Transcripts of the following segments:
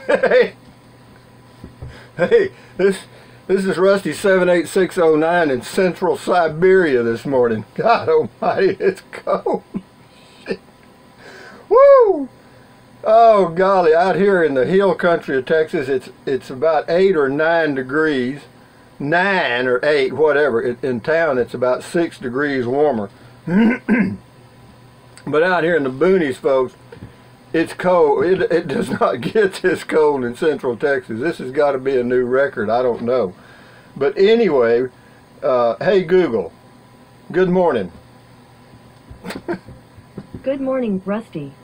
Hey, hey, this is Rusty 78609 in Central Siberia this morning. God Almighty, it's cold. Woo! Oh golly, out here in the hill country of Texas, it's about 8 or 9 degrees, 9 or 8, whatever. In town, it's about 6 degrees warmer. But out here in the boonies, folks, it's cold. It does not get this cold in Central Texas. This has got to be a new record. I don't know. But anyway, hey Google, good morning. Good morning, Rusty.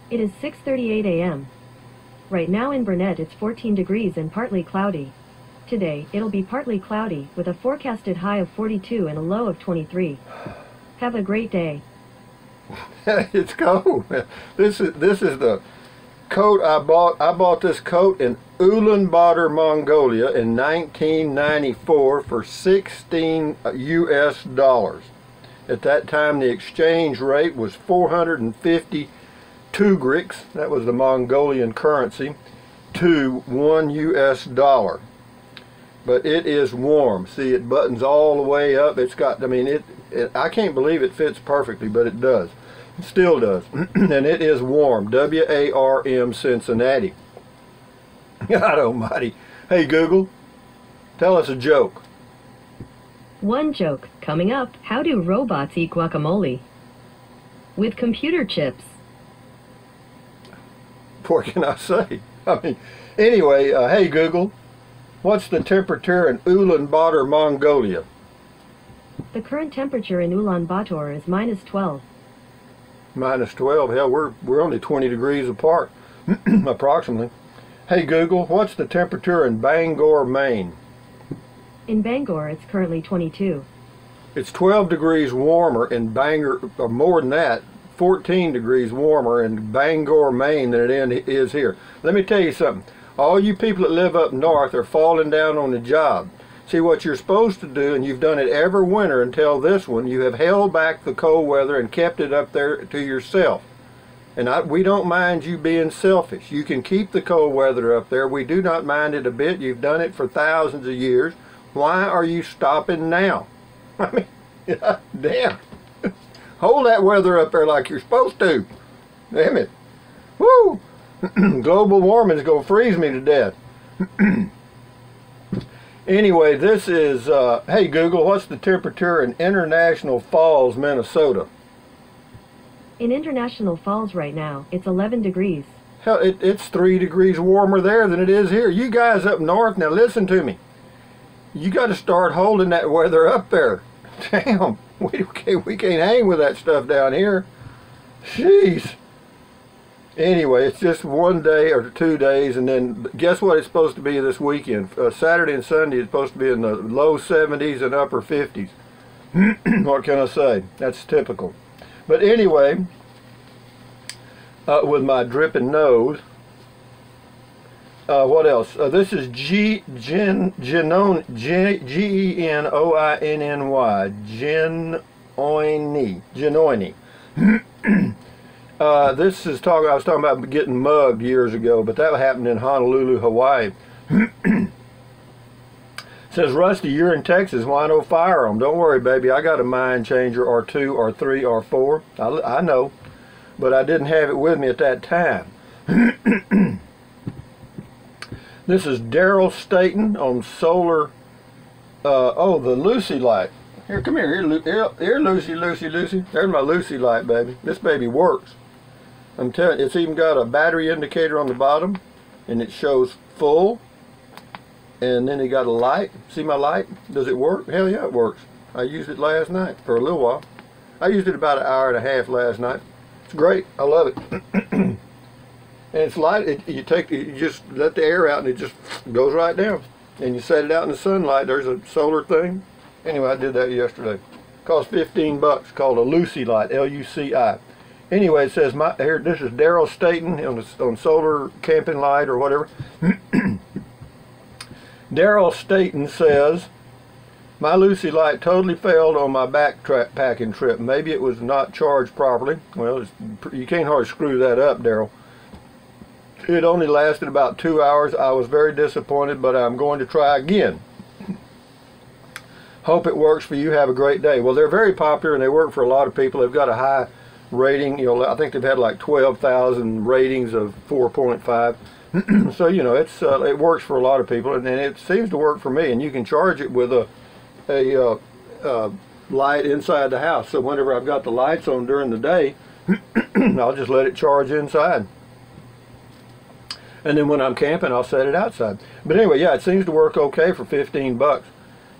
It is 6:38 a.m. Right now in Burnett it's 14 degrees and partly cloudy. Today, it'll be partly cloudy, with a forecasted high of 42 and a low of 23. Have a great day. It's cold. This is the coat I bought. I bought this coat in Ulaanbaatar, Mongolia in 1994 for 16 US dollars. At that time the exchange rate was 450 tugriks, that was the Mongolian currency, to 1 US dollar. But it is warm. See, it buttons all the way up. It's got, I mean, I can't believe it fits perfectly, but it does. It still does. And it is warm. W-A-R-M Cincinnati. God almighty. Hey Google, tell us a joke. One joke coming up. How do robots eat guacamole? With computer chips. What can I say? I mean, anyway, hey Google, what's the temperature in Ulaanbaatar, Mongolia? The current temperature in Ulaanbaatar is -12. -12. Hell, we're only 20 degrees apart, approximately. Hey Google, what's the temperature in Bangor, Maine? In Bangor, it's currently 22. It's 12 degrees warmer in Bangor, or more than that, 14 degrees warmer in Bangor, Maine than it is here. Let me tell you something. All you people that live up north are falling down on the job. See, what you're supposed to do, and you've done it every winter until this one, you have held back the cold weather and kept it up there to yourself. And we don't mind you being selfish. You can keep the cold weather up there. We do not mind it a bit. You've done it for thousands of years. Why are you stopping now? I mean, damn. Hold that weather up there like you're supposed to. Damn it. Woo! Global warming is going to freeze me to death. Anyway, this is, hey Google, what's the temperature in International Falls, Minnesota? In International Falls right now, it's 11 degrees. Hell, it's 3 degrees warmer there than it is here. You guys up north, now listen to me. You got to start holding that weather up there. Damn, we can't hang with that stuff down here. Jeez. Anyway, it's just 1 day or 2 days, and then guess what it's supposed to be this weekend? Saturday and Sunday it's supposed to be in the low 70s and upper 50s. What can I say? That's typical. But anyway, with my dripping nose, what else? This is G-E-N-O-I-N-N-Y. Genoiny. This is I was talking about getting mugged years ago, but that happened in Honolulu, Hawaii. Says, Rusty, you're in Texas, why no firearm? Don't worry, baby, I got a mind changer or 2 or 3 or 4. I know, but I didn't have it with me at that time. This is Daryl Staten on solar, oh, the Lucy light. Here, come here, here, Lucy. There's my Lucy light, baby. This baby works. I'm telling you, it's even got a battery indicator on the bottom, and it shows full. And then it got a light. See my light? Does it work? Hell yeah, it works. I used it last night for a little while. I used it about 1.5 hours last night. It's great. I love it. And it's light. You just let the air out, and it just goes right down. And you set it out in the sunlight. There's a solar thing. Anyway, I did that yesterday. Cost $15. Called a Lucy light, L-U-C-I. Anyway, it says here. This is Daryl Staten on solar camping light or whatever. Daryl Staten says, my Lucy light totally failed on my backpacking trip. Maybe it was not charged properly. Well, you can't hardly screw that up, Daryl. It only lasted about 2 hours. I was very disappointed, but I'm going to try again. Hope it works for you. Have a great day. Well, they're very popular and they work for a lot of people. They've got a high rating. You know, I think they've had like 12,000 ratings of 4.5. So, you know, it works for a lot of people, and it seems to work for me. And you can charge it with a light inside the house. So whenever I've got the lights on during the day, I'll just let it charge inside. And then when I'm camping, I'll set it outside. But anyway, yeah, it seems to work okay for 15 bucks.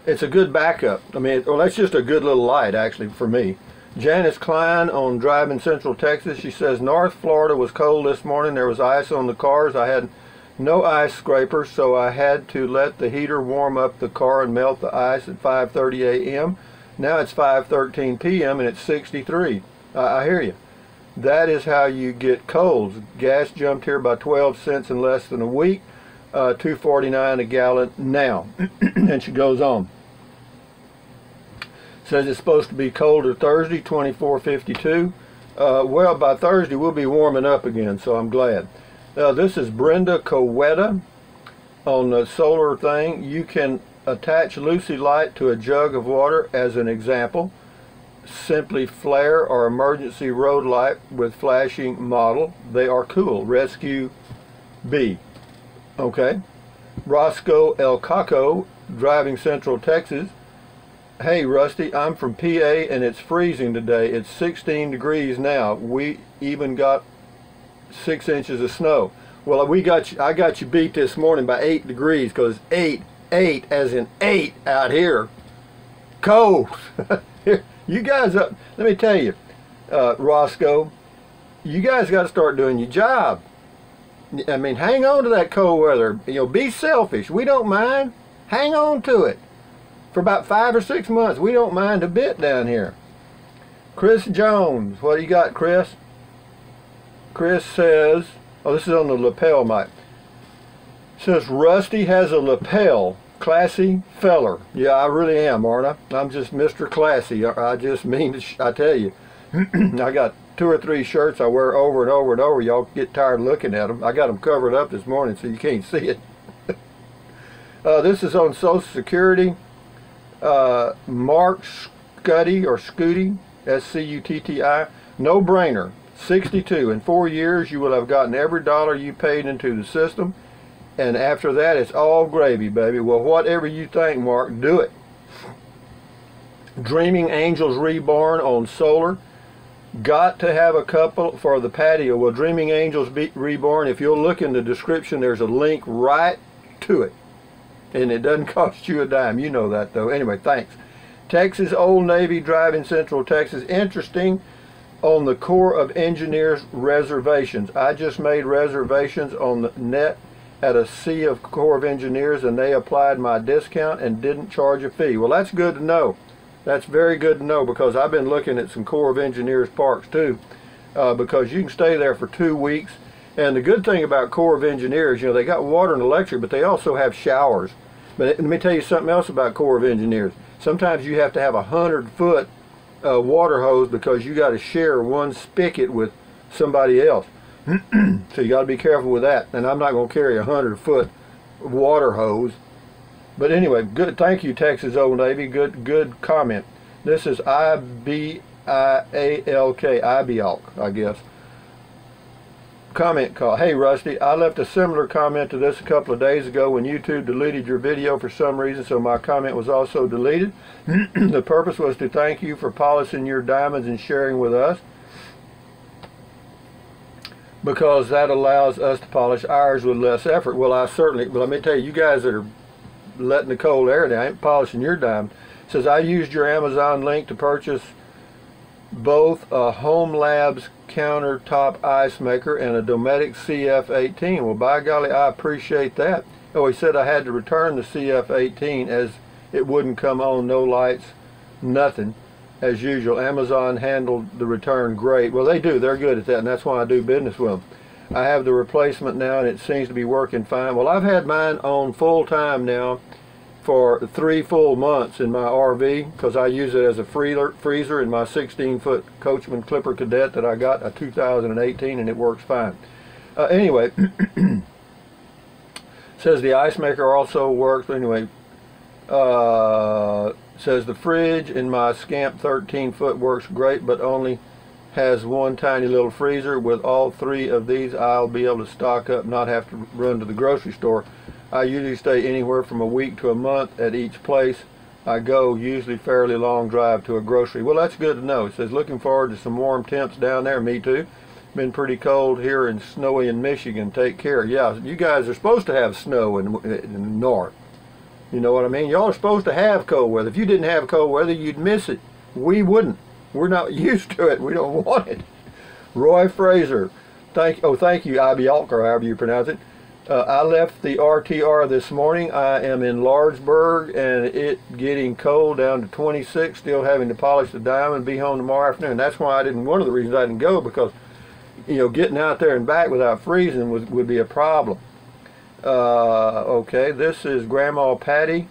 It's a good backup. I mean, well, that's just a good little light, actually, for me. Janice Klein on Drive in Central Texas. She says, North Florida was cold this morning. There was ice on the cars. I had no ice scraper, so I had to let the heater warm up the car and melt the ice at 5:30 a.m. Now it's 5:13 p.m. and it's 63. I hear you. That is how you get colds. Gas jumped here by 12 cents in less than a week. $2.49 a gallon now. And she goes on. Says it's supposed to be colder Thursday, 24:52. Well, by Thursday we'll be warming up again, so I'm glad. This is Brenda Coweta on the solar thing. You can attach Lucy Light to a jug of water as an example. Simply flare or emergency road light with flashing model. They are cool. Rescue B. Okay. Roscoe El Caco, driving Central Texas. Hey Rusty, I'm from PA and it's freezing today. It's 16 degrees now. We even got 6 inches of snow. Well, I got you beat this morning by 8 degrees, because 8 as in 8 out here. Cold. You guys, let me tell you, Roscoe, you guys got to start doing your job. I mean, hang on to that cold weather. You know, be selfish. We don't mind. Hang on to it. For about 5 or 6 months, we don't mind a bit down here. Chris Jones, what do you got, Chris? Chris says, oh, this is on the lapel mic. Says, Rusty has a lapel. Classy feller. Yeah, I really am, aren't I? I'm just Mr. Classy. I just mean, I tell you. I got 2 or 3 shirts I wear over and over and over. Y'all get tired looking at them. I got them covered up this morning so you can't see it. This is on Social Security. Mark Scuddy, or Scooty, S-C-U-T-T-I, no brainer. 62. In 4 years you will have gotten every dollar you paid into the system, and after that it's all gravy, baby. Well, whatever you think, Mark, do it. Dreaming Angels Reborn on solar. Got to have a couple for the patio. Well, Dreaming Angels Reborn, if you'll look in the description, there's a link right to it. And it doesn't cost you a dime. You know that, though. Anyway, thanks. Texas Old Navy Drive in Central Texas. Interesting on the Corps of Engineers reservations. I just made reservations on the net at a sea of Corps of Engineers, and they applied my discount and didn't charge a fee. Well, that's good to know. That's very good to know, because I've been looking at some Corps of Engineers parks too, because you can stay there for 2 weeks. And the good thing about Corps of Engineers, you know, they got water and electric, but they also have showers. But let me tell you something else about Corps of Engineers. Sometimes you have to have a 100-foot water hose, because you got to share one spigot with somebody else. So you got to be careful with that. And I'm not going to carry a 100-foot water hose. But anyway, good. Thank you, Texas Old Navy. Good comment. This is IBIALK, IBIALK, I guess. Comment call. Hey Rusty, I left a similar comment to this a couple of days ago when YouTube deleted your video for some reason, so my comment was also deleted. The purpose was to thank you for polishing your diamonds and sharing with us, because that allows us to polish ours with less effort. Well, but let me tell you, you guys that are letting the cold air down, ain't polishing your diamond. It says, I used your Amazon link to purchase both a Home Labs countertop ice maker and a Dometic CF18. Well, by golly, I appreciate that. Oh, he said I had to return the CF18 as it wouldn't come on, no lights, nothing. As usual, Amazon handled the return great. Well, they do. They're good at that, and that's why I do business with them. I have the replacement now, and it seems to be working fine. Well, I've had mine on full time now for 3 full months in my RV, because I use it as a freezer in my 16-foot Coachman Clipper Cadet that I got, a 2018, and it works fine. Anyway, says the ice maker also works. Anyway, says the fridge in my Scamp 13-foot works great, but only has one tiny little freezer. With all three of these, I'll be able to stock up, not have to run to the grocery store. I usually stay anywhere from a week to a month at each place I go, usually fairly long drive to a grocery. Well, that's good to know. It says, looking forward to some warm temps down there. Me too. Been pretty cold here and snowy in Michigan. Take care. Yeah, you guys are supposed to have snow in the north. You know what I mean? Y'all are supposed to have cold weather. If you didn't have cold weather, you'd miss it. We wouldn't. We're not used to it. We don't want it. Roy Fraser. Thank you, Ibialk, or however you pronounce it. I left the RTR this morning. I am in Lawrenceburg, and it getting cold down to 26, still having to polish the diamond, be home tomorrow afternoon. That's why one of the reasons I didn't go, because, you know, getting out there and back without freezing would be a problem. Okay, this is Grandma Patty.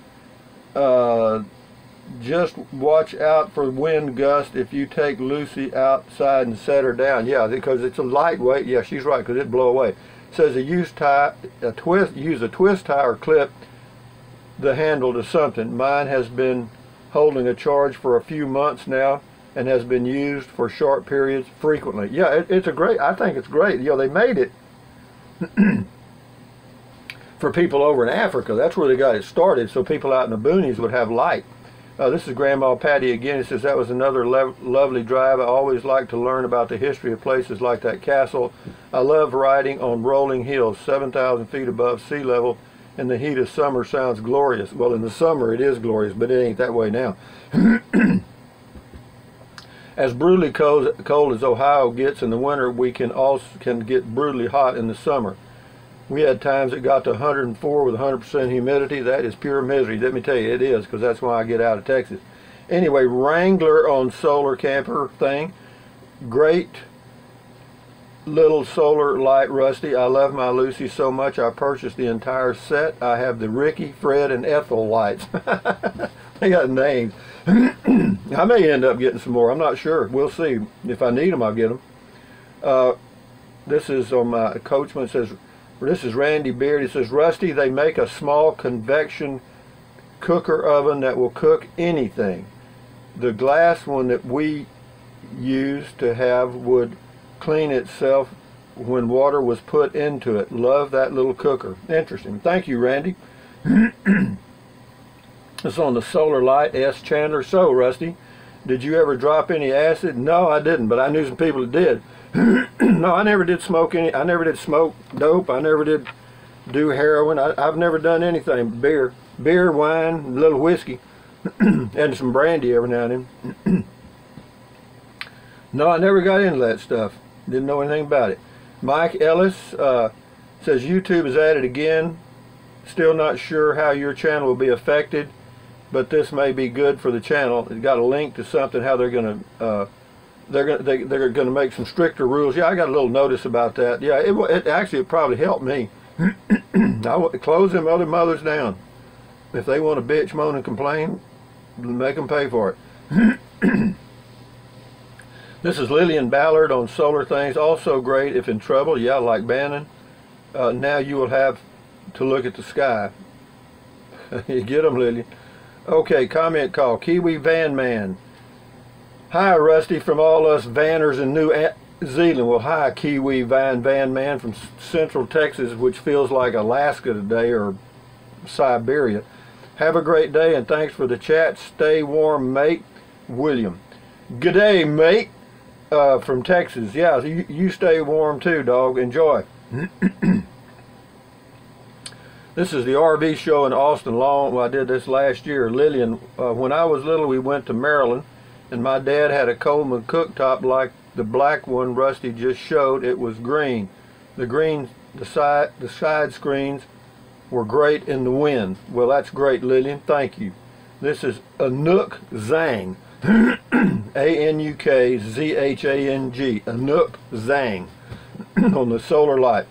Just watch out for wind gust if you take Lucy outside and set her down. Yeah, because it's a lightweight. Yeah, she's right, because it'd blow away. It says use a twist tie or clip the handle to something. Mine has been holding a charge for a few months now and has been used for short periods frequently. Yeah, I think it's great. You know, they made it for people over in Africa. That's where they got it started, so people out in the boonies would have light. This is Grandma Patty again. It says, that was another lovely drive. I always like to learn about the history of places like that castle. I love riding on rolling hills, 7,000 feet above sea level. In the heat of summer sounds glorious. Well, in the summer it is glorious, but it ain't that way now. As brutally cold as Ohio gets in the winter, we can get brutally hot in the summer. We had times it got to 104 with 100% humidity. That is pure misery. Let me tell you, it is, because that's why I get out of Texas. Anyway, Wrangler on solar camper thing. Great little solar light, Rusty. I love my Lucy so much I purchased the entire set. I have the Ricky, Fred, and Ethel lights. They got names. I may end up getting some more. I'm not sure. We'll see. If I need them, I'll get them. This is on my Coachman. It says, this is Randy Beard. He says, Rusty, they make a small convection cooker oven that will cook anything. The glass one that we used to have would clean itself when water was put into it. Love that little cooker. Interesting. Thank you, Randy. It's on the Solar Light, S. Chandler. So, Rusty, did you ever drop any acid? No, I didn't, but I knew some people that did. No, I never did smoke I never did smoke dope. I never did do heroin. I've never done anything but beer, wine, a little whiskey, and some brandy every now and then. No, I never got into that stuff. Didn't know anything about it. Mike Ellis says YouTube is at it again. Still not sure how your channel will be affected, but this may be good for the channel. It's got a link to something, how they're going to they're going to make some stricter rules. Yeah, I got a little notice about that. Yeah, it actually probably helped me. I want to close them other mothers down. If they want to bitch, moan, and complain, make them pay for it. This is Lillian Ballard on solar things. Also great if in trouble. Yeah, like Bannon. Now you will have to look at the sky. You get them, Lillian. Okay, comment call. Kiwi Van Man. Hi, Rusty, from all us vanners in New Zealand. Well, hi, Kiwi Van Man from Central Texas, which feels like Alaska today, or Siberia. Have a great day, and thanks for the chat. Stay warm, mate. William. Good day, mate. From Texas. Yeah, you stay warm too, dog. Enjoy. This is the RV show in Austin. Well, I did this last year. Lillian, when I was little, we went to Maryland, and my dad had a Coleman cooktop like the black one Rusty just showed. It was green. The side screens were great in the wind. Well, that's great, Lillian. Thank you. This is Anouk Zhang. A-N-U-K-Z-H-A-N-G. Anouk Zhang on the solar light.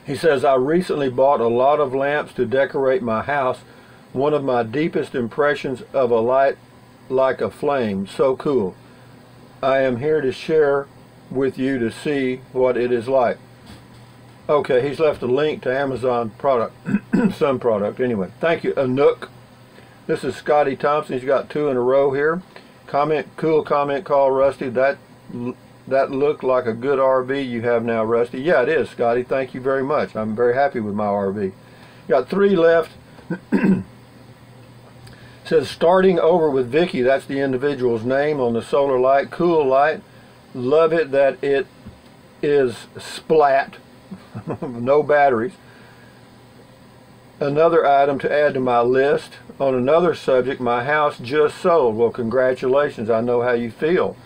He says, I recently bought a lot of lamps to decorate my house. One of my deepest impressions of a light like a flame. So cool. I am here to share with you to see what it is like. Okay, he's left a link to Amazon product, some product. Anyway, thank you, Anook. This is Scotty Thompson. He's got 2 in a row here. Cool comment, call Rusty. That looked like a good RV you have now, Rusty. Yeah, it is, Scotty. Thank you very much. I'm very happy with my RV. Got 3 left. Says starting over with Vicky. That's the individual's name on the solar light. Cool light. Love it that it is splat. No batteries. Another item to add to my list. On another subject, my house just sold. Well, congratulations. I know how you feel.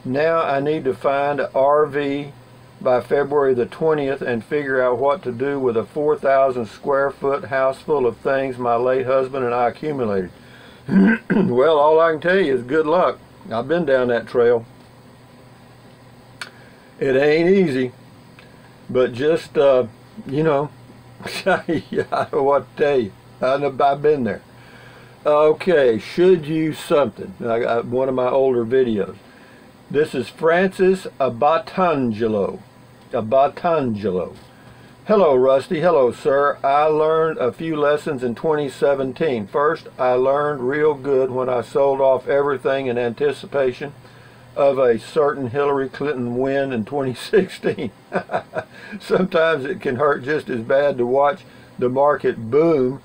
Now I need to find an RV by February the 20th and figure out what to do with a 4,000 square foot house full of things my late husband and I accumulated. Well, all I can tell you is good luck. I've been down that trail. It ain't easy, but just, you know, I don't know what to tell you. I've been there. Okay, should use something. I got one of my older videos. This is Francis Abatangelo. Hello, Rusty. Hello, sir. I learned a few lessons in 2017. First, I learned real good when I sold off everything in anticipation of a certain Hillary Clinton win in 2016. Sometimes it can hurt just as bad to watch the market boom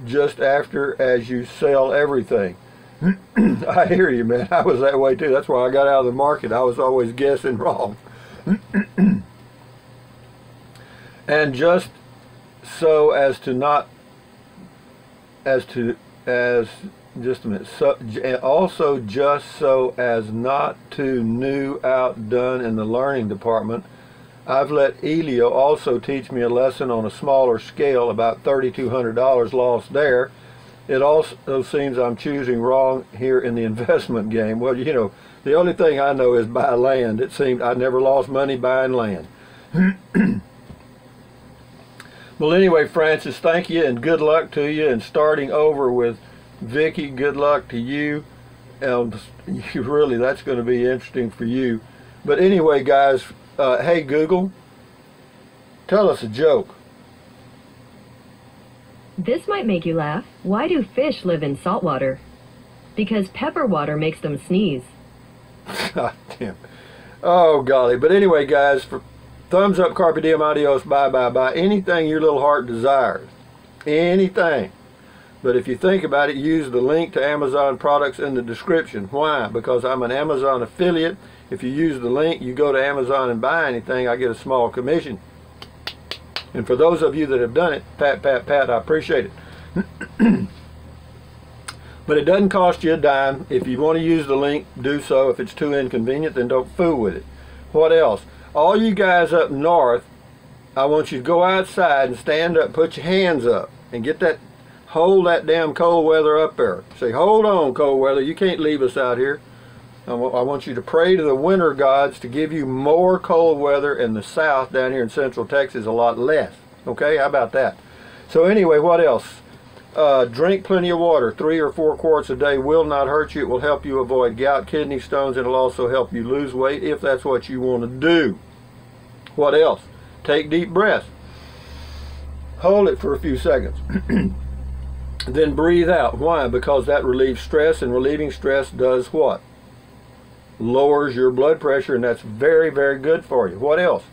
just after as you sell everything. I hear you, man. I was that way too. That's why I got out of the market. I was always guessing wrong. And just so as to not, just a minute, so, also just so as not to new outdone in the learning department, I've let Elio also teach me a lesson on a smaller scale, about $3,200 lost there. It also seems I'm choosing wrong here in the investment game. Well, you know, the only thing I know is buy land. It seems I never lost money buying land. Well, anyway, Francis, thank you and good luck to you. And starting over with Vicky, good luck to you. You really, that's going to be interesting for you. But anyway, guys, hey, Google, tell us a joke. This might make you laugh. Why do fish live in salt water? Because pepper water makes them sneeze. God damn. Oh, golly. But anyway, guys, thumbs up, carpe diem, adios, bye, bye, bye. Anything your little heart desires. Anything. But if you think about it, use the link to Amazon products in the description. Why? Because I'm an Amazon affiliate. If you use the link, you go to Amazon and buy anything, I get a small commission. And for those of you that have done it, pat, pat, pat, I appreciate it. But it doesn't cost you a dime. If you want to use the link, do so. If it's too inconvenient, then don't fool with it. What else? All you guys up north, I want you to go outside and stand up, put your hands up, and get that, hold that damn cold weather up there. Say, hold on, cold weather, you can't leave us out here. I want you to pray to the winter gods to give you more cold weather in the south. Down here in central Texas, a lot less. Okay, how about that? So anyway, what else? Drink plenty of water. 3 or 4 quarts a day will not hurt you. It will help you avoid gout, kidney stones. It will also help you lose weight if that's what you want to do. What else? Take deep breaths. Hold it for a few seconds. Then breathe out. Why? Because that relieves stress, and relieving stress does what? Lowers your blood pressure, and that's very, very good for you. What else?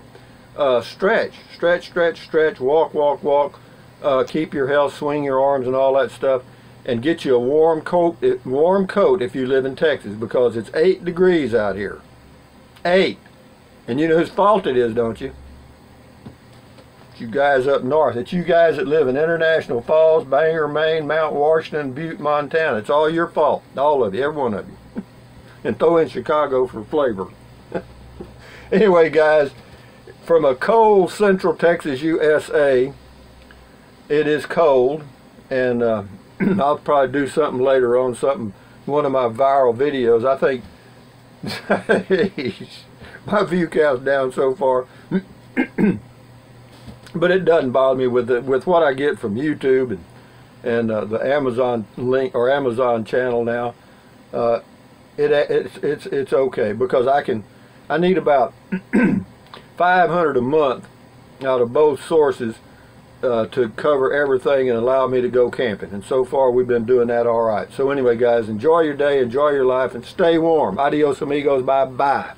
Stretch, walk, walk, walk. Keep your health, swing your arms and all that stuff, and get you a warm coat if you live in Texas, because it's 8 degrees out here. 8. And you know whose fault it is, don't you? It's you guys up north. It's you guys that live in International Falls, Bangor, Maine, Mount Washington, Butte, Montana. It's all your fault. All of you, every one of you. And throw in Chicago for flavor. Anyway, guys, from a cold Central Texas, USA, it is cold, and I'll probably do something later on, one of my viral videos. I think my view count's down so far, but it doesn't bother me with what I get from YouTube and the Amazon link or Amazon channel now. It's okay, because I need about 500 a month out of both sources to cover everything and allow me to go camping. And so far we've been doing that all right. So anyway, guys, enjoy your day, enjoy your life, and stay warm. Adios amigos, bye-bye.